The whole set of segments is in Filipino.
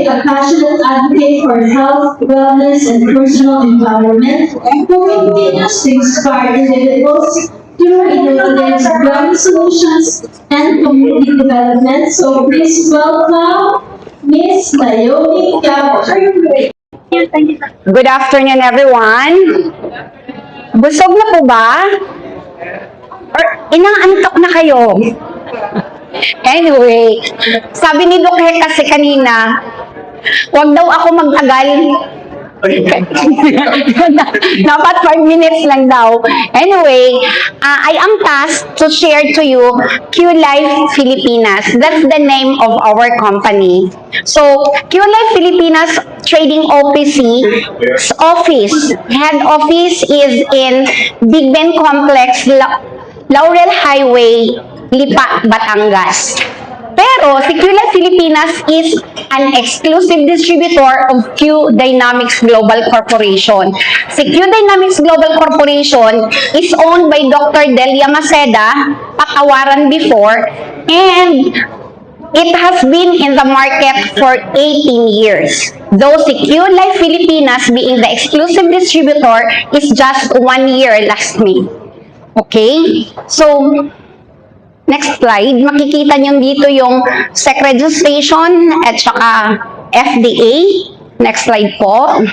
a passionate advocate for health, wellness, and personal empowerment, who continues to inspire individuals through innovative drug solutions and community development. So please welcome Miss Naomi Gabor. Good afternoon, everyone. Busog na po ba? Or inaantok na kayo? Anyway, sabi ni Doc kasi kanina, huwag daw ako magtagal. Dapat 5 minutes lang daw. Anyway, I am tasked to share to you Q-Life Filipinas. That's the name of our company. So, Q-Life Filipinas Trading OPC office, head office is in Big Ben Complex, Laurel Highway, Lipa, Batangas. Pero si Q-Life Filipinas is an exclusive distributor of Q Dynamics Global Corporation. Si Q Dynamics Global Corporation is owned by Dr. Delia Maceda, Patawaran before, and it has been in the market for 18 years. Though si Q-Life Filipinas being the exclusive distributor is just 1 year last May. Okay? So, next slide, makikita nyo dito yung SEC registration at saka FDA. Next slide po.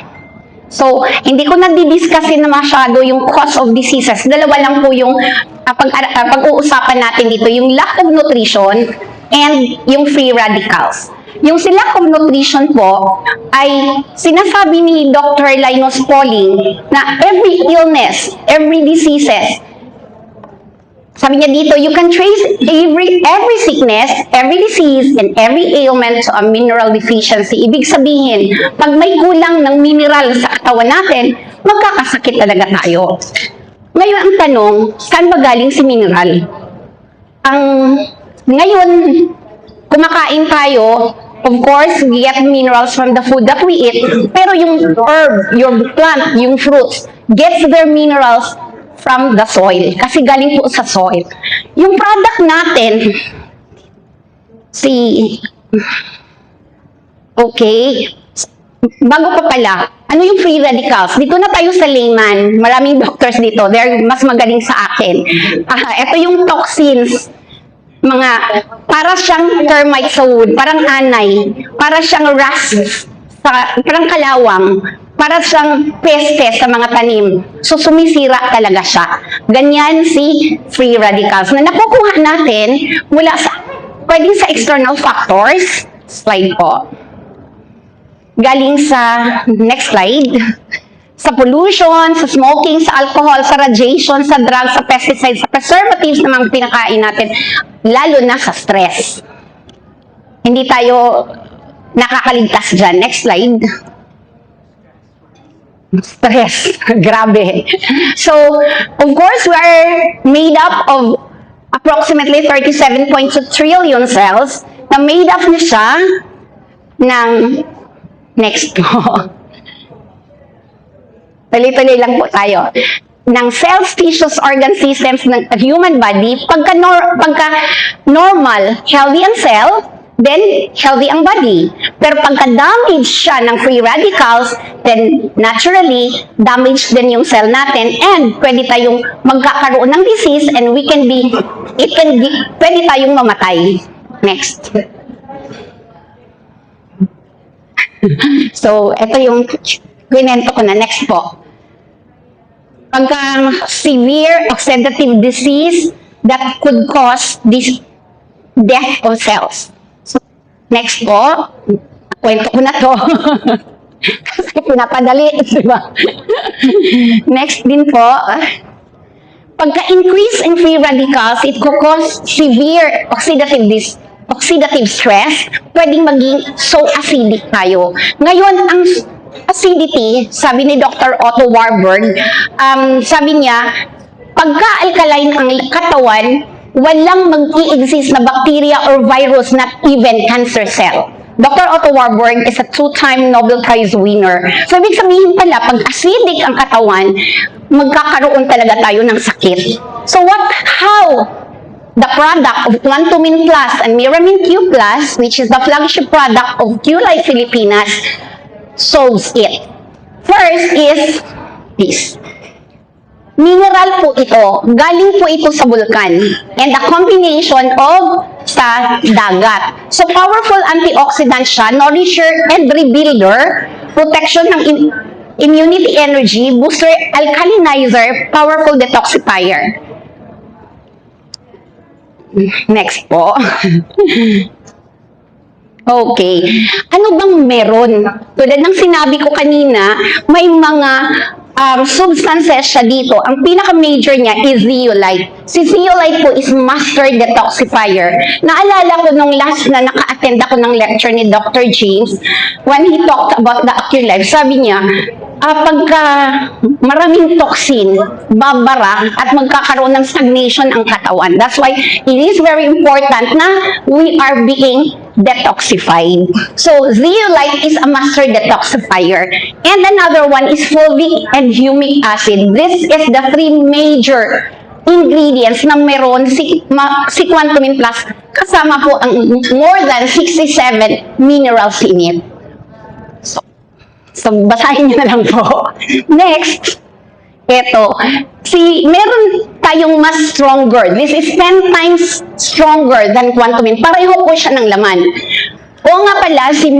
So, hindi ko na didiscussin na masyado yung cause of diseases. Dalawa lang po yung pag-uusapan natin dito, yung lack of nutrition and yung free radicals. Yung si lack of nutrition po ay sinasabi ni Dr. Linus Pauling na every illness, every diseases, sabi niya dito, you can trace every sickness, every disease, and every ailment to a mineral deficiency. Ibig sabihin, pag may kulang ng mineral sa katawan natin, magkakasakit talaga tayo. Ngayon ang tanong, saan ba galing si mineral? Ngayon, kumakain tayo, of course, we get minerals from the food that we eat, pero yung herb, yung plant, yung fruits, gets their minerals from the soil. Kasi galing po sa soil. Yung product natin, bago pa pala, ano yung free radicals? Dito na tayo sa layman. Maraming doctors dito. They're mas magaling sa akin. Ito yung toxins. Para siyang termite sa wood, parang anay, para siyang rust, parang kalawang, para siyang peste sa mga tanim. So, sumisira talaga siya. Ganyan si free radicals na nakukuha natin mula sa, pwedeng sa external factors. Slide po. Galing sa, next slide, sa pollution, sa smoking, sa alcohol, sa radiation, sa drugs, sa pesticides, sa preservatives na mga pinakain natin, lalo na sa stress. Hindi tayo nakakaligtas dyan. Next slide. Stress. Grabe. So, of course, we are made up of approximately 37.2 trillion cells na made up na siya ng next po. Tuloy-tuloy lang po tayo. Ng cells, tissues, organ systems ng human body, pagka normal, healthy ang cell, then healthy ang body. Pero pagka-damage siya ng free radicals, then naturally, damage din yung cell natin and pwede tayong magkakaroon ng disease and pwede tayong mamatay. Next. So, ito yung kwento ko na. Next po. Pagka severe oxidative disease that could cause this death of cells. Next po, kwento ko na to. Kasi pinapadali, di ba? Next din po, pagka-increase in free radicals, it could cause severe oxidative stress, pwedeng maging so acidic tayo. Ngayon, ang acidity, sabi ni Dr. Otto Warburg, sabi niya, pagka-alkaline ang katawan, walang mag-i-exist na bacteria or virus, not even cancer cell. Dr. Otto Warburg is a 2-time Nobel Prize winner. So, ibig sabihin pala, pag acidic ang katawan, magkakaroon talaga tayo ng sakit. So, how the product of Quantumin Plus and Miramin Q Plus, which is the flagship product of QLife Filipinas, solves it. First is this. Mineral po ito. Galing po ito sa bulkan. And a combination of sa dagat. So, powerful antioxidant siya, nourisher and rebuilder, protection ng immunity energy, booster, alkalinizer, powerful detoxifier. Next po. Okay. Ano bang meron? Tulad ng sinabi ko kanina, may mga substances siya dito. Ang pinaka-major niya is zeolite. Si zeolite po is master detoxifier. Naalala ko nung last na naka-attend ako ng lecture ni Dr. James, when he talked about the AccuLife, sabi niya, pagka maraming toxin, babara at magkakaroon ng stagnation ang katawan. That's why it is very important na we are being detoxified. So, zeolite is a master detoxifier. And another one is fulvic and humic acid. This is the three major ingredients na meron si Quantumin Plus. Kasama po ang more than 67 minerals in it. So, basahin niyo na lang po. Next, eto. Meron tayong mas stronger. This is 10 times stronger than Quantumin. Pareho po siya ng laman. Oo nga pala, si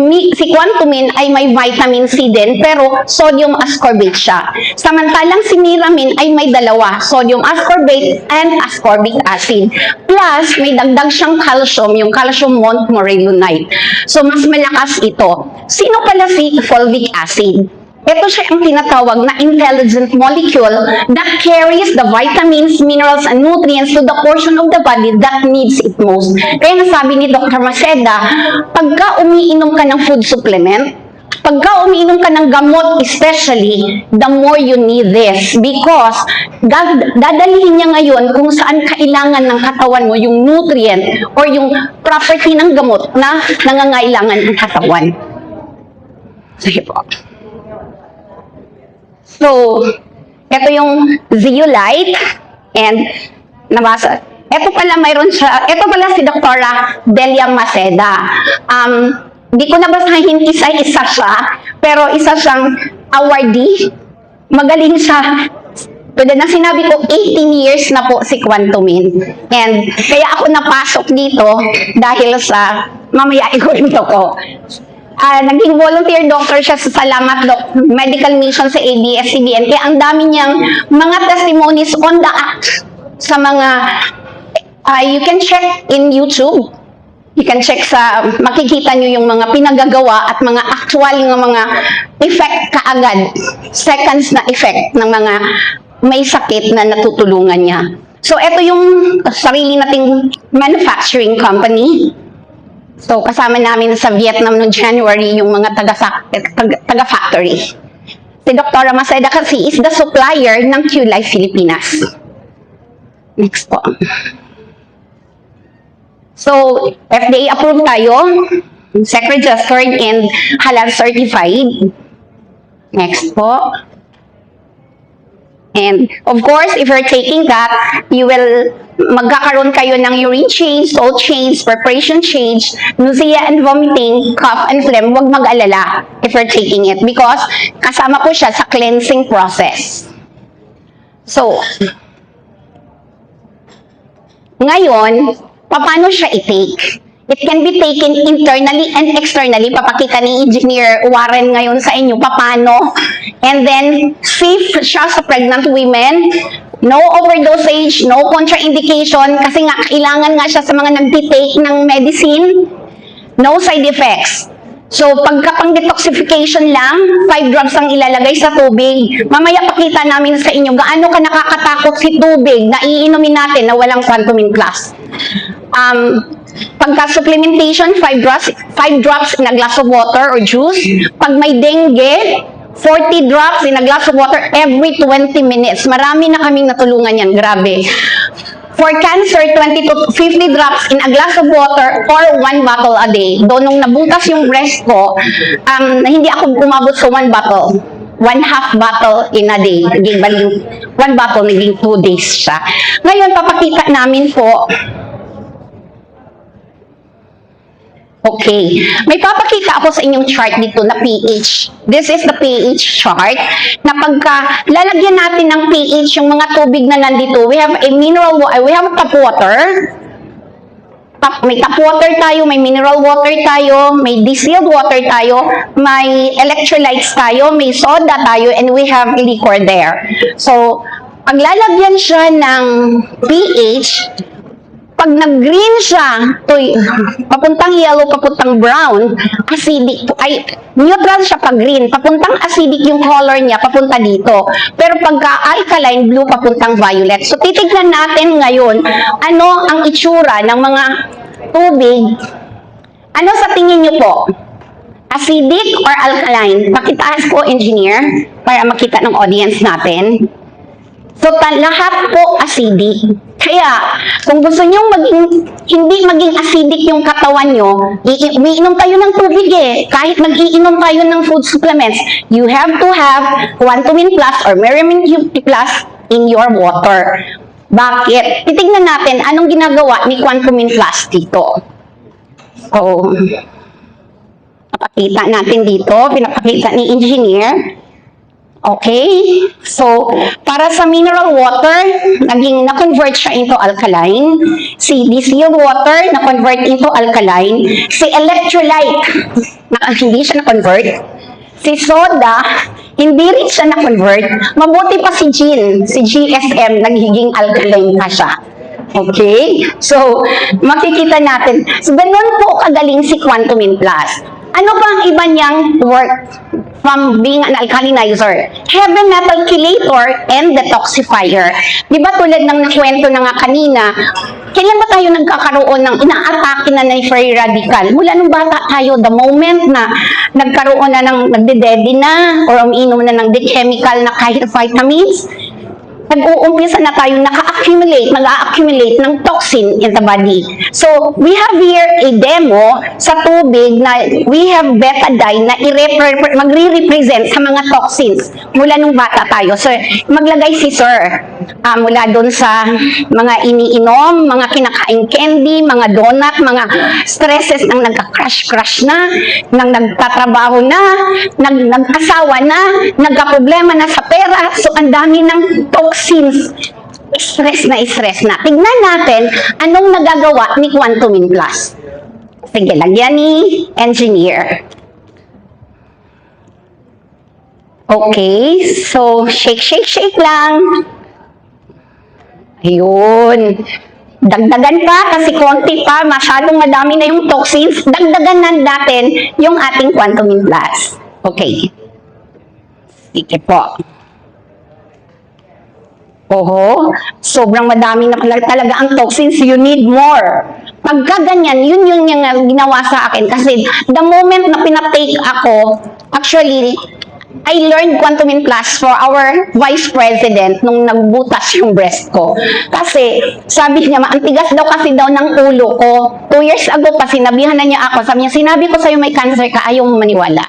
Quantumin ay may vitamin C din, pero sodium ascorbate siya. Samantalang si Miramin ay may dalawa, sodium ascorbate and ascorbic acid. Plus, may dagdag siyang calcium, yung calcium montmorillonite. So, mas malakas ito. Sino pala si fulvic acid? Ito siya ang tinatawag na intelligent molecule that carries the vitamins, minerals, and nutrients to the portion of the body that needs it most. Kaya nasabi ni Dr. Maceda, pagka umiinom ka ng food supplement, pagka umiinom ka ng gamot especially, the more you need this because dadalhin niya ngayon kung saan kailangan ng katawan mo yung nutrient or yung property ng gamot na nangangailangan ng katawan. Sige po. So, ito yung zeolite and nabasa. Ito pala mayroon siya, ito pala si Dr. Delia Maceda. Di ko nabasahin isa-isa siya, pero isa siyang awardee. Magaling siya. Tulad na sinabi ko, 18 years na po si Quantumin. And kaya ako napasok dito dahil sa mamaya ikuwento ko. Naging volunteer doctor siya sa Salamat Medical Mission sa ABS-CBN. Kaya ang dami niyang mga testimonies on the act sa mga, you can check in YouTube. You can check makikita niyo yung mga pinagagawa at mga actual ng mga effect kaagad. Seconds na effect ng mga may sakit na natutulungan niya. So, ito yung sarili nating manufacturing company. So, kasama namin sa Vietnam noong January yung mga taga-factory. Si Dr. Maceda kasi is the supplier ng QLife Filipinas. Next po. So, FDA approved tayo, SEC-registered and halal certified. Next po. And of course, if you're taking that, magkakaroon kayo ng urine change, salt change, preparation change, nausea and vomiting, cough and phlegm. Huwag mag-alala if you're taking it because kasama po siya sa cleansing process. So, ngayon, paano siya i-take? It can be taken internally and externally. Papakita ni Engineer Warren ngayon sa inyo paano. And then, safe siya sa pregnant women. No overdosage, no contraindication. Kasi nga, kailangan nga siya sa mga nag-take ng medicine. No side effects. So, pagka pang detoxification lang, 5 drops ang ilalagay sa tubig. Mamaya pakita namin sa inyo gaano ka nakakatakot si tubig na iinumin natin na walang Quantumin Plus. Pagka supplementation, 5 drops in a glass of water or juice. Pag may dengue, 40 drops in a glass of water every 20 minutes. Marami na kaming natulungan yan. Grabe. For cancer, 20 to 50 drops in a glass of water or 1 bottle a day. Doon nung nabutas yung breast ko, hindi ako umabot sa 1 bottle. 1/2 bottle in a day. Naging 1 bottle, naging 2 days siya. Ngayon, papakita namin po Okay. May papakita ako sa inyong chart dito na pH. This is the pH chart na pagka lalagyan natin ng pH yung mga tubig na nandito, we have a we have tap water. May tap water tayo, may mineral water tayo, may distilled water tayo, may electrolytes tayo, may soda tayo, and we have liquor there. So, pag lalagyan siya ng pH, pag nag-green siya, papuntang yellow, papuntang brown, acidic, ay, neutral siya pag green, papuntang acidic yung color niya, papunta dito. Pero pagka alkaline, blue, papuntang violet. So, titignan natin ngayon, ano ang itsura ng mga tubig. Ano sa tingin niyo po? Acidic or alkaline? Pakitaas po, engineer, para makita ng audience natin. So, lahat po acidic. Kaya, kung gusto nyo hindi maging acidic yung katawan nyo, umiinom tayo ng tubig eh. Kahit mag-iinom tayo ng food supplements, you have to have Quantumin Plus or Merriman Plus in your water. Bakit? Titignan natin anong ginagawa ni Quantumin Plus dito. So, pinapakita natin dito, pinapakita ni engineer. Okay? So, para sa mineral water, na-convert siya into alkaline. Si distilled water, na-convert into alkaline. Si electrolyte, hindi siya na-convert. Si soda, hindi rin siya na-convert. Mabuti pa si gin, si GSM, nagiging alkaline pa siya. Okay? So, makikita natin. So, ganun po kagaling si Quantumin Plus. Ano ba ang iba niyang work from being an alkalinizer? Heavy metal chelator and detoxifier. Di ba tulad ng nakwento na nga kanina, kailan ba tayo nagkakaroon ng inaatake na ng free radical? Mula nung bata tayo, the moment na nagkaroon na ng nagde-dedi na or umiinom na ng chemical na kahit vitamins, nag-uumpisa na tayo nag-a-accumulate ng toxin in the body. So, we have here a demo sa tubig na we have betadine na magre-represent sa mga toxins mula nung bata tayo. So, maglagay si sir mula doon sa mga iniinom, mga kinakain candy, mga donut, mga stresses ng nagka-crush na, ng nagtatrabaho na, nag-asawa na, nagka-problema na sa pera. So, ang dami ng toxins, stress na. Tignan natin anong nagagawa ni Quantumin Plus. Sige, lagyan ni engineer. Okay, so shake lang. Ayun. Dagdagan pa kasi konti pa, masyadong madami na yung toxins. Dagdagan na natin yung ating Quantumin Plus. Okay. Sige po. Oho, sobrang madami na pala talaga ang toxins, you need more. Pagka ganyan, yun yung ginawa sa akin kasi the moment na pinatake ako, actually, I learned Quantumin Plus for our Vice President nung nagbutas yung breast ko. Kasi, sabi niya, ang tigas daw kasi daw ng ulo ko. 2 years ago pa, sinabihan na niya ako. Sabi niya, sinabi ko sa'yo may cancer ka, ayaw mo maniwala.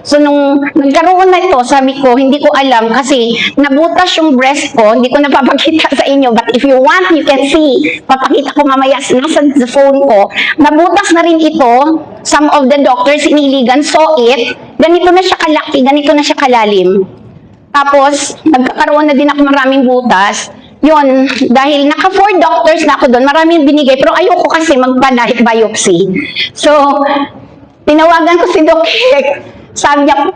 So, nung nagkaroon na ito, sabi ko, hindi ko alam kasi nabutas yung breast ko, hindi ko napapakita sa inyo. But if you want, you can see. Papakita ko mamaya, nasa phone ko. Nabutas na rin ito. Some of the doctors in Iligan saw it. Ganito na siya kalaki, ganito na siya kalalim. Tapos, nagkakaroon na din ako maraming butas. Yun, dahil naka 4 doctors na ako doon, maraming binigay. Pero ayoko kasi magpa-biopsy. So, tinawagan ko si Doc Hek. Sabi niya,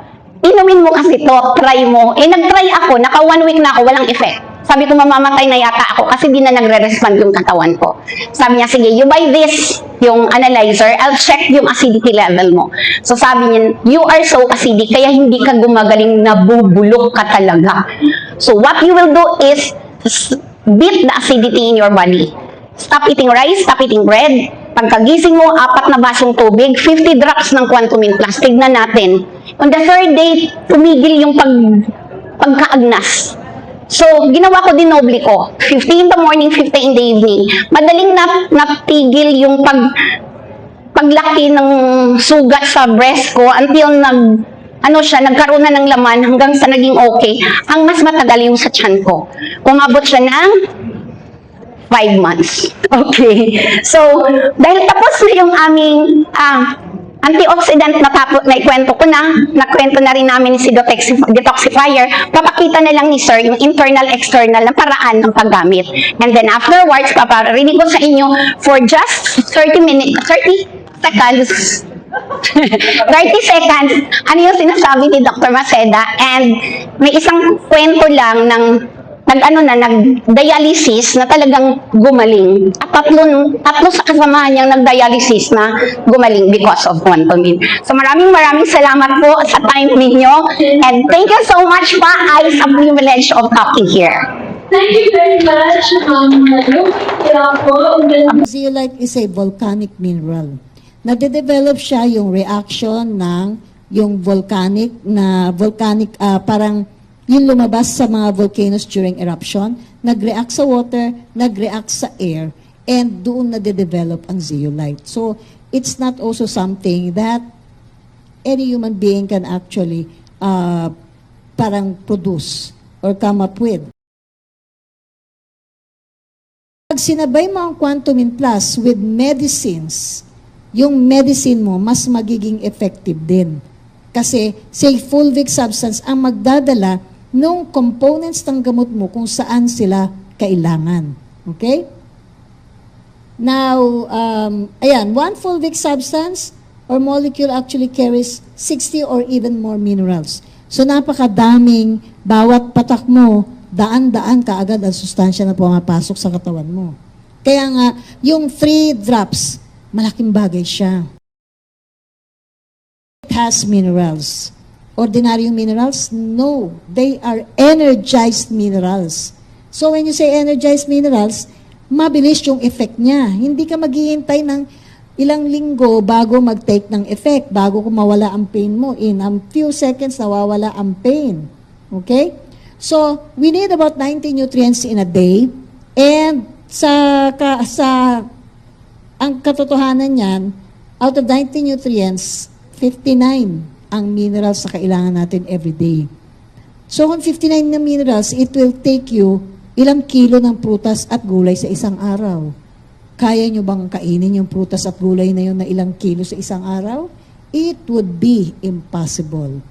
inumin mo kasi to, try mo. Nag-try ako, naka 1 week na ako, walang effect. Sabi ko, mamamatay na yata ako kasi di na nagre-respond yung katawan ko. Sabi niya, sige, you buy this, yung analyzer, I'll check yung acidity level mo. So sabi niya, you are so acidic, kaya hindi ka gumagaling, nabubulok ka talaga. So what you will do is, beat the acidity in your body. Stop eating rice, stop eating bread. Pagkagising mo, 4 na basong tubig, 50 drops ng Quantumin Plus. Tignan natin. On the 3rd day, tumigil yung pagkaagnas. So, ginawa ko din noble ko. 50 in the morning, 50 in the evening. Madaling natigil yung paglaki ng sugat sa breast ko until nagkaroon na ng laman hanggang sa naging okay. Ang mas matagal yung sa tiyan ko. Umabot siya ng 5 months. Okay. So, dahil tapos na yung aming antioxidant na naikwento ko nakwento na rin namin si detoxifier, papakita na lang ni sir yung internal, external na paraan ng paggamit. And then afterwards, paparinig ko sa inyo for just 30 seconds, 30 seconds, ano yung sinasabi ni Dr. Maceda, and may isang kwento lang ng nag-dialysis na talagang gumaling. At tatlo sa kasamahan niyang nag-dialysis na gumaling because of Quantumin. So maraming salamat po sa time ninyo, and thank you so much pa. It's a privilege of talking here. Thank you very much, Zeolite is a volcanic mineral. Nade-develop siya yung reaction ng yung volcanic parang yung lumabas sa mga volcanoes during eruption, nag-react sa water, nag-react sa air, and doon nade-develop ang zeolite. So, it's not also something that any human being can actually parang produce or come up with. Pag sinabay mo ang Quantumin Plus with medicines, yung medicine mo mas magiging effective din. Kasi, say, fulvic substance ang magdadala nung components ng gamot mo kung saan sila kailangan. Okay? Now, ayan, one fulvic substance or molecule actually carries 60 or even more minerals. So, napakadaming, bawat patak mo, daan-daan kaagad ang sustansya na pumapasok sa katawan mo. Kaya nga, yung 3 drops, malaking bagay siya. It has minerals. Ordinaryong minerals? No. They are energized minerals. So when you say energized minerals, mabilis yung effect niya. Hindi ka maghihintay ng ilang linggo bago mag-take ng effect, bago mawala ang pain mo. In a few seconds, nawawala ang pain. Okay? So, we need about 90 nutrients in a day. And ang katotohanan niyan, out of 90 nutrients, 59 ang minerals na kailangan natin every day. So, kung 59 na minerals, it will take you ilang kilo ng prutas at gulay sa isang araw. Kaya nyo bang kainin yung prutas at gulay na yun na ilang kilo sa isang araw? It would be impossible.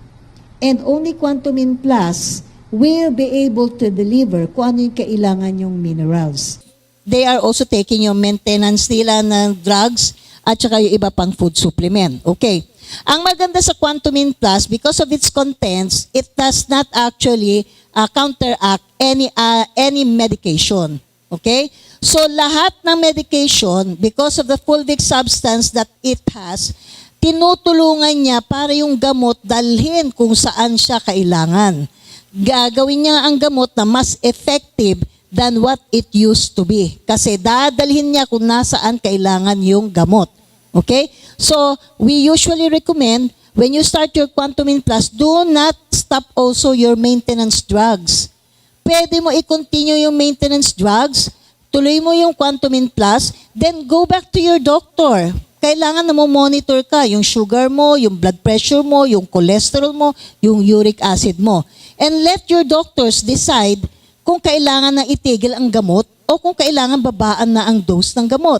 And only Quantumin Plus will be able to deliver kung ano yung kailangan yung minerals. They are also taking yung maintenance nila ng drugs at saka yung iba pang food supplement. Okay. Ang maganda sa Quantumin Plus, because of its contents, it does not actually counteract any medication. Okay? So lahat ng medication, because of the fulvic substance that it has, tinutulungan niya para yung gamot dalhin kung saan siya kailangan. Gagawin niya ang gamot na mas effective than what it used to be. Kasi dadalhin niya kung nasaan kailangan yung gamot. Okay? So, we usually recommend, when you start your Quantumin Plus, do not stop also your maintenance drugs. Pwede mo i-continue yung maintenance drugs, tuloy mo yung Quantumin Plus, then go back to your doctor. Kailangan na mo monitor ka, yung sugar mo, yung blood pressure mo, yung cholesterol mo, yung uric acid mo. And let your doctors decide kung kailangan na itigil ang gamot o kung kailangan babaan na ang dose ng gamot.